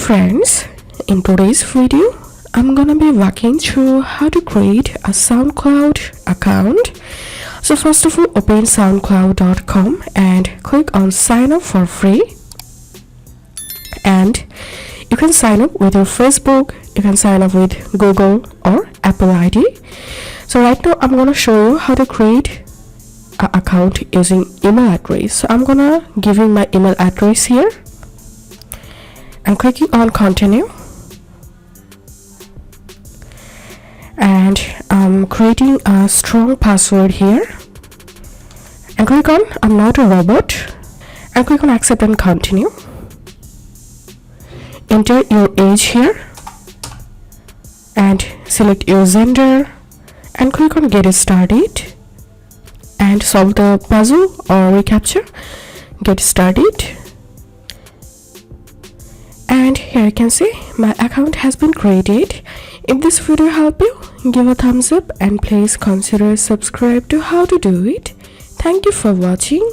friends, in today's video I'm gonna be walking through how to create a SoundCloud account. So first of all, open soundcloud.com and click on sign up for free, and you can sign up with your Facebook, you can sign up with Google or Apple ID. So right now I'm gonna show you how to create an account using email address. So I'm gonna give you my email address here. I'm clicking on continue, and I'm creating a strong password here, and click on I'm not a robot, and click on accept and continue. Enter your age here and select your gender and click on get started and solve the puzzle or reCAPTCHA. Get started, and here you can see my account has been created. If this video helped you, give a thumbs up and please consider subscribe to how to do it. Thank you for watching.